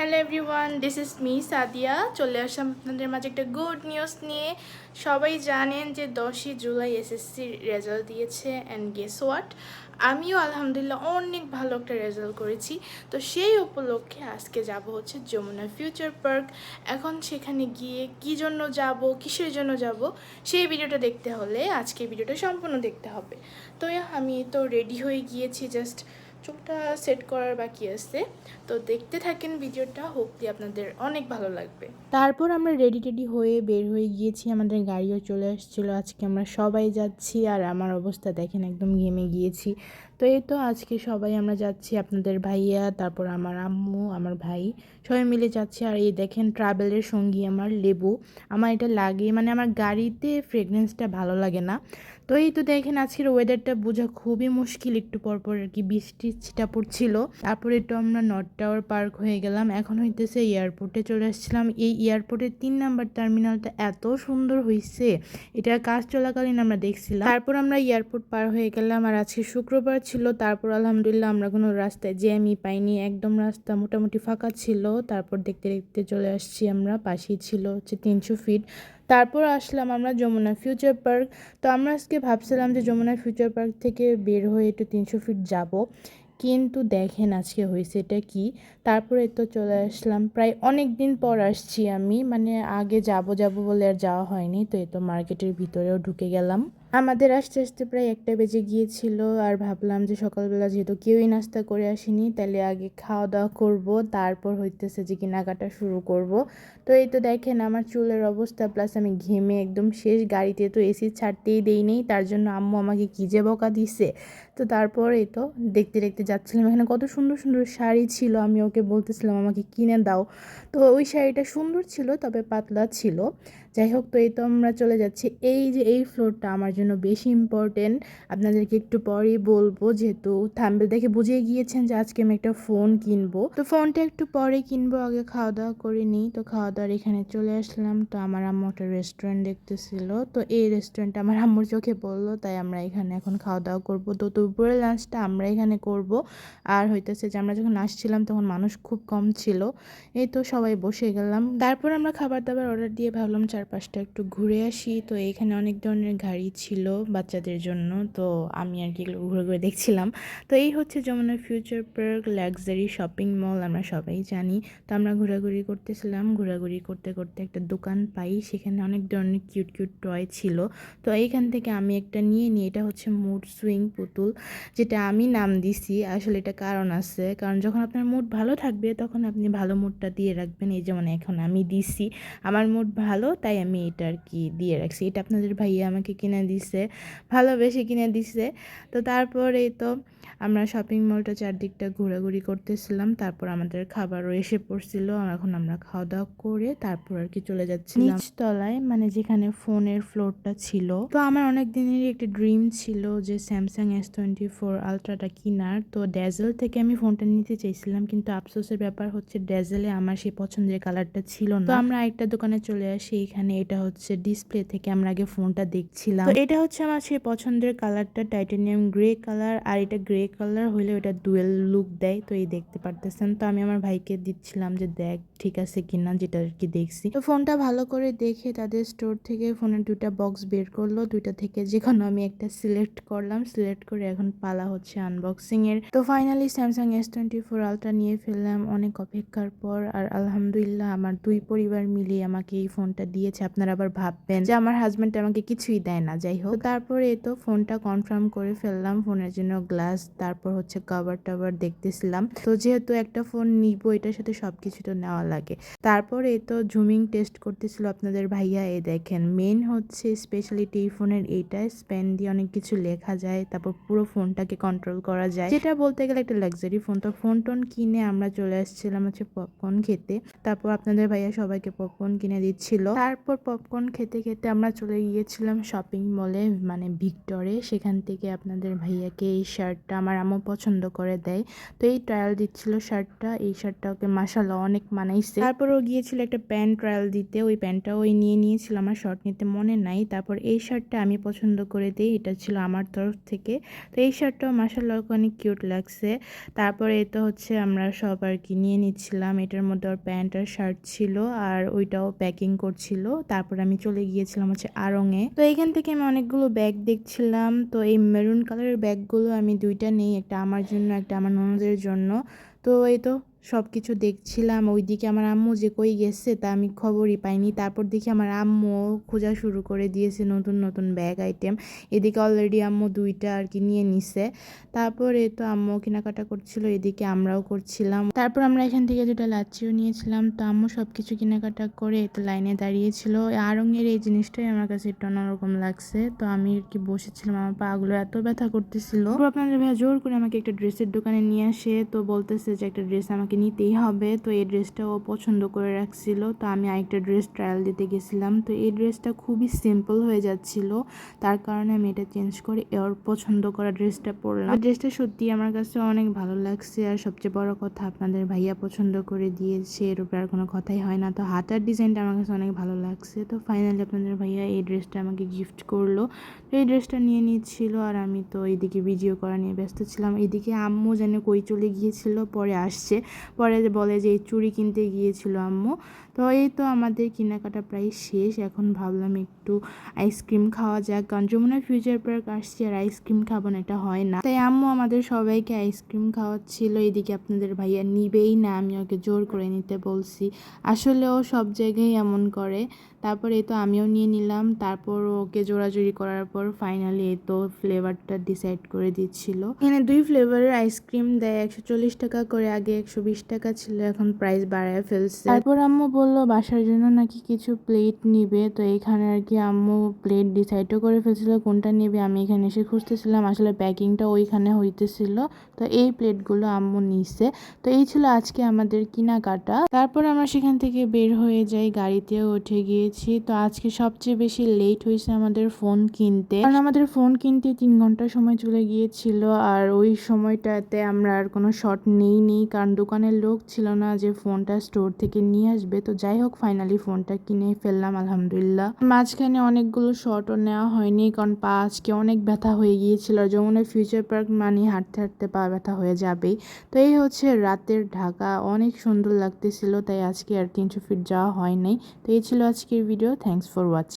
Hello everyone, this is me Sadia. চলে আসলাম আপনাদের মাঝে একটা গুড নিউজ নিয়ে। সবাই জানেন যে 10ই জুলাই এসএসসির রেজাল্ট দিয়েছে অ্যান্ড গেস হোয়াট, আমিও আলহামদুলিল্লাহ অনেক ভালো একটা রেজাল্ট করেছি। তো সেই উপলক্ষে আজকে যাব হচ্ছে যমুনা ফিউচার পার্ক। এখন সেখানে গিয়ে কী জন্য যাব, কিসের জন্য যাব, সেই ভিডিওটা দেখতে হলে আজকে ভিডিওটা সম্পূর্ণ দেখতে হবে। তো আমি তো রেডি হয়ে গিয়েছি, জাস্ট চোখটা সেট করার বাকি আছে। তো দেখতে থাকেন ভিডিওটা, হোপলি আপনাদের অনেক ভালো লাগবে। তারপর আমরা রেডি হয়ে বের হয়ে গিয়েছি, আমাদের গাড়িও চলে আসছিলো। আজকে আমরা সবাই যাচ্ছি, আর আমার অবস্থা দেখেন একদম ঘেমে গিয়েছি। তো এই তো আজকে সবাই আমরা যাচ্ছি, আপনাদের ভাইয়া, তারপর আমার আম্মু, আমার ভাই, সবাই মিলে যাচ্ছি। আর এই দেখেন ট্রাভেলের সঙ্গী আমার লেবু। আমার এটা লাগে, মানে আমার গাড়িতে ফ্রেগরেন্সটা ভালো লাগে না। তো এই তো দেখেন আজকের ওয়েদারটা বোঝা খুবই মুশকিল, একটু পরপর আর কি বৃষ্টি ছিটা পড়ছিল। তারপরে একটু আমরা নর্থ টাওয়ার পার্ক হয়ে গেলাম, এখন হইতেছে এয়ারপোর্টে চলে আসছিলাম। এই এয়ারপোর্টের 3 নাম্বার টার্মিনালটা এত সুন্দর হয়েছে, এটার কাজ চলাকালীন আমরা দেখছিলাম। তারপর আমরা এয়ারপোর্ট পার হয়ে গেলাম, আর আজকে শুক্রবার ছিল। তারপর আলহামদুলিল্লাহ আমরা কোনো রাস্তায় জ্যামই পাইনি, একদম রাস্তা মোটামুটি ফাঁকা ছিল। তারপর দেখতে দেখতে চলে আসছি আমরা, পাশেই ছিল হচ্ছে 300 ফিট। তারপর আসলাম আমরা যমুনা ফিউচার পার্ক। তো আমরা আজকে ভাবছিলাম যে যমুনা ফিউচার পার্ক থেকে বের হয়ে একটু 300 ফিট যাব, কিন্তু দেখেন আজকে হয়েছে এটা কি। তারপরে তো চলে আসলাম, প্রায় অনেক দিন পর আসছি আমি, মানে আগে যাব বলে আর যাওয়া হয়নি। তো এই তো মার্কেটের ভিতরেও ঢুকে গেলাম। আমাদের আসতে আসতে প্রায় 1টা বেজে গিয়েছিল, আর ভাবলাম যে সকালবেলা যেহেতু কেউই নাস্তা করে আসেনি, তাহলে আগে খাওয়া দাওয়া করব, তারপর হইতেছে যে কেনাকাটা শুরু করব। তো এই তো দেখেন আমার চুলের অবস্থা, প্লাস আমি ঘেমে একদম শেষ। গাড়িতে তো এসি ছাড়তেই দেই নেই, তার জন্য আম্মু আমাকে কী যে বকা দিছে। তো তারপর এই তো দেখতে দেখতে যাচ্ছিলাম, এখানে কত সুন্দর সুন্দর শাড়ি ছিল, আমি ওকে বলতেছিলাম আমাকে কিনে দাও। তো ওই শাড়িটা সুন্দর ছিল, তবে পাতলা ছিল। যাই হোক, তো এই তো আমরা চলে যাচ্ছি। এই যে এই ফ্লোরটা আমার জন্য বেশি ইম্পর্টেন্ট, আপনাদেরকে একটু পরেই বলবো, যেহেতু থাম্বনেল দেখে বুঝিয়ে গিয়েছেন যে আজকে আমি একটা ফোন কিনবো। তো ফোনটা একটু পরে কিনবো, আগে খাওয়া দাওয়া করে নিই। তো খাওয়া দাওয়ার এখানে চলে আসলাম। তো আমার আম্মু একটা রেস্টুরেন্ট দেখতেছিল, তো এই রেস্টুরেন্টটা আমার আম্মুর চোখে পড়লো, তাই আমরা এখানে এখন খাওয়া দাওয়া করবো। তো দুপুরের লাঞ্চটা আমরা এখানে করব। আর হইতেছে যে আমরা যখন আসছিলাম তখন মানুষ খুব কম ছিল। এই তো সবাই বসে গেলাম, তারপর আমরা খাবার দাবার অর্ডার দিয়ে ভাবলাম চারপাশটা একটু ঘুরে আসি। তো এইখানে অনেক ধরনের গাড়ি ছিল বাচ্চাদের জন্য, তো আমি আর কি এগুলো ঘুরে ঘুরে দেখছিলাম। তো এই হচ্ছে Jamuna future park luxury shopping mall, আমরা সবাই জানি। তো আমরা ঘোরাঘুরি করতেছিলাম, ঘোরাঘুরি করতে করতে একটা দোকান পাই, সেখানে অনেক ধরনের কিউট কিউট টয় ছিল। তো এইখান থেকে আমি একটা নিয়ে নিই, এটা হচ্ছে মুড সুইং পুতুল, যেটা আমি নাম দিছি। আসলে এটা কারণ আছে, কারণ যখন আপনার মুড ভালো থাকবে তখন আপনি ভালো মুডটা দিয়ে রাখবেন। এই যেমন এখন আমি দিছি, আমার মুড ভালো, তাই আমি এটা আর কি দিয়ে রাখছি। এটা আপনাদের ভাইয়া আমাকে কিনে দিছে, ভালোবেসে কিনে দিছে। তো তারপরে তো আমরা শপিং মলটা চারদিকটা ঘোরাঘুরি করতেছিলাম, তারপর আমাদের খাবারও এসে পড়ছিল। এখন আমরা খাওয়া দাওয়া করে তারপর আর কি চলে যাচ্ছিলাম নিচতলায়, মানে যেখানে ফোনের ফ্লোরটা ছিল। তো আমার অনেক দিনেরই একটা ড্রিম ছিল যে স্যামসাং S24 আলট্রাটা কেনার। তো ড্যাজেল থেকে আমি ফোনটা নিতে চাইছিলাম, কিন্তু আফসোসের ব্যাপার হচ্ছে ড্যাজেলে আমার সেই পছন্দের কালারটা ছিল না। তো আমরা একটা দোকানে চলে আসি, এখানে এটা হচ্ছে ডিসপ্লে থেকে আমরা আগে ফোনটা দেখছিলাম। তো এটা হচ্ছে আমার সেই পছন্দের কালারটা, টাইটানিয়াম গ্রে কালার। আর এটা গ্রে কালার হলে ওটা ডুয়েল লুক দেয়, তো এই দেখতে পারতেছেন। তো আমি আমার ভাইকে দিচ্ছিলাম যে দেখ ঠিক আছে কিনা, যেটা আর কি দেখছি। তো ফোনটা ভালো করে দেখে তাদের স্টোর থেকে ফোনের 2টা বক্স বের করলো, 2টা থেকে যে কোনো আমি একটা সিলেক্ট করলাম। সিলেক্ট করে এখন পালা হচ্ছে আনবক্সিং এর। তো ফাইনালি স্যামসাং S24 আলট্রা নিয়ে ফেললাম অনেক অপেক্ষার পর। আর আলহামদুলিল্লাহ আমার 2 পরিবার মিলে আমাকে এই ফোনটা দিয়েছে। আপনারা আবার ভাববেন যে আমার হাজব্যান্ড আমাকে কিছুই দেয় না, যাই হোক। তারপরে তো ফোনটা কনফার্ম করে ফেললাম, ফোনের জন্য গ্লাস, তারপর হচ্ছে কভার টাভার দেখতেছিলাম। তো যেহেতু একটা ফোন নিব, এটার সাথে সবকিছু তো নেওয়া লাগে। তারপর তো জুমিং টেস্ট করতেছিল আপনাদের ভাইয়া। এই দেখেন মেন হচ্ছে স্পেশালিটি এই ফোনের এইটা, স্পেন দিয়ে অনেক কিছু লেখা যায়, তারপর পুরো ফোনটাকে কন্ট্রোল করা যায়, যেটা বলতে গেলে একটা লাক্সারি ফোন। তো ফোন টোন কিনে আমরা চলে আসছিলাম হচ্ছে পপকর্ন খেতে। তারপর আপনাদের ভাইয়া সবাইকে পপকর্ন কিনে দিচ্ছিল। তারপর পপকর্ন খেতে খেতে আমরা চলে গিয়েছিলাম শপিং মলে, মানে ভিক্টরে। সেখান থেকে আপনাদের ভাইয়াকে এই শার্টটা আমার আম্মু পছন্দ করে দেয়, তো এই ট্রায়াল দিচ্ছিল শার্টটা। এই শার্টটা ওকে মাশাআল্লাহ অনেক মানাইছে। তারপর ও গিয়েছিল একটা প্যান্ট ট্রায়াল দিতে, ওই প্যান্টটা ওই নিয়ে নিয়েছিল, আমার শর্ট নিতে মনে নাই। তারপর এই শার্টটা আমি পছন্দ করে দিই, এটা ছিল আমার তরফ থেকে। তো এই শার্টটাও মাশাআল্লাহ অনেক কিউট লাগছে। তারপরে এই তো হচ্ছে আমরা সব আর কি নিয়ে নিচ্ছিলাম। এটার মধ্যে ওর প্যান্ট আর শার্ট ছিল আর ওইটাও প্যাকিং করছিল। তারপর আমি চলে গিয়েছিলাম হচ্ছে আড়ংয়ে। তো এখান থেকে আমি অনেকগুলো ব্যাগ দেখছিলাম। তো এই মেরুন কালারের ব্যাগগুলো আমি দুইটা নেই, একটা আমার জন্য একটা আমার ননদের জন্য। তো এই তো সব কিছু দেখছিলাম। ওইদিকে আমার আম্মু যে কই গেছে তা আমি খবরই পাইনি। তারপর দেখি আমার আম্মু খোঁজা শুরু করে দিয়েছে নতুন নতুন ব্যাগ আইটেম। এদিকে অলরেডি আম্মু দুইটা আর কি নিয়ে নিছে। তারপর এই তো আম্মু কেনাকাটা করছিল, এদিকে আমরাও করছিলাম। তারপর আমরা এখান থেকে দুটো লাচ্ছিও নিয়েছিলাম। তো আম্মু সব কিছু কেনাকাটা করে এতো লাইনে দাঁড়িয়েছিল। আড়ংয়ের এই জিনিসটাই আমার কাছে একটু অন্যরকম লাগছে। তো আমি আর কি বসেছিলাম, আমার পাগুলো এত ব্যথা করতেছিল। আপনাদের ভাইয়া জোর করে আমাকে একটা ড্রেসের দোকানে নিয়ে আসে। তো বলতেছে যে একটা ড্রেস আমাকে নিতেই হবে। তো এই ড্রেসটা ও পছন্দ করে রাখছিল। তো আমি আরেকটা ড্রেস ট্রায়াল দিতে গেছিলাম। তো এই ড্রেসটা খুবই সিম্পল হয়ে যাচ্ছিল, তার কারণে আমি এটা চেঞ্জ করে ওর পছন্দ করা ড্রেসটা পরলাম। ড্রেসটা সত্যি আমার কাছে অনেক ভালো লাগছে। আর সবচেয়ে বড় কথা আপনাদের ভাইয়া পছন্দ করে দিয়েছে, এর উপরে আর কোনো কথাই হয় না। তো হাতার ডিজাইনটা আমার কাছে অনেক ভালো লাগছে। তো ফাইনালি আপনাদের ভাইয়া এই ড্রেসটা আমাকে গিফট করলো। তো এই ড্রেসটা নিয়ে নিচ্ছিল আর আমি তো এইদিকে ভিডিও করা নিয়ে ব্যস্ত ছিলাম। এইদিকে আম্মু যেন কই চলে গিয়েছিল, পরে আসছে, পরে বলে যে এই চুড়ি কিনতে গিয়েছিল আম্মু। তো এই তো আমাদের কেনাকাটা প্রায় শেষ। এখন ভাবলাম একটু আইসক্রিম খাওয়া যাক, কারণ যমুনা ফিউচার পার্ক আসছি আর আইসক্রিম খাবো না এটা হয় না। তাই আম্মু আমাদের সবাইকে আইসক্রিম খাওয়াচ্ছিল। এদিকে আপনাদের ভাইয়া নিবেই না, আমি ওকে জোর করে নিতে বলছি। আসলে ও সব জায়গায় এমন করে। তারপর এই তো আমিও নিয়ে নিলাম। তারপর ওকে জোরাজুরি করার পর ফাইনালি এই তো ফ্লেভারটা ডিসাইড করে দিচ্ছিল। এখানে 2 ফ্লেভারের আইসক্রিম দেয় 140 টাকা করে, আগে 120 টাকা ছিল, এখন প্রাইস বাড়ায় ফেলছে। তারপর আম্মু বললো বাসার জন্য নাকি কিছু প্লেট নিবে। তো এখানে আর কি আম্মু প্লেট ডিসাইডও করে ফেলছিল কোনটা নেবে। আমি এখানে এসে খুঁজতেছিলাম, আসলে প্যাকিংটা ওইখানে হইতেছিল। তো এই প্লেটগুলো আম্মু নিছে। তো এই ছিল আজকে আমাদের কেনাকাটা। তারপর আমরা সেখান থেকে বের হয়ে যাই, গাড়িতেও উঠে গিয়েছি। তো আজকে সবচেয়ে বেশি লেট হয়েছে আমাদের ফোন কিনতে, কারণ আমাদের ফোন কিনতে 3 ঘন্টা সময় চলে গিয়েছিল। আর ওই সময়টাতে আমরা আর কোনো শট নেই, কারণ দোকানের লোক ছিল না যে ফোনটা স্টোর থেকে নিয়ে আসবে। তো যাই হোক ফাইনালি ফোনটা কিনে ফেললাম আলহামদুলিল্লাহ। মাঝখানে অনেকগুলো শটও নেওয়া হয়নি, কারণ পা আজকে অনেক ব্যথা হয়ে গিয়েছিল। যমুনা ফিউচার পার্ক মানে হাঁটতে হাঁটতে পা ব্যথা হয়ে যাবেই। তো এই হচ্ছে রাতের ঢাকা, অনেক সুন্দর লাগতেছিল। তাই আজকে আর 300 ফিট যাওয়া হয় নাই। তো এই ছিল আজকের ভিডিও। Thanks for watching.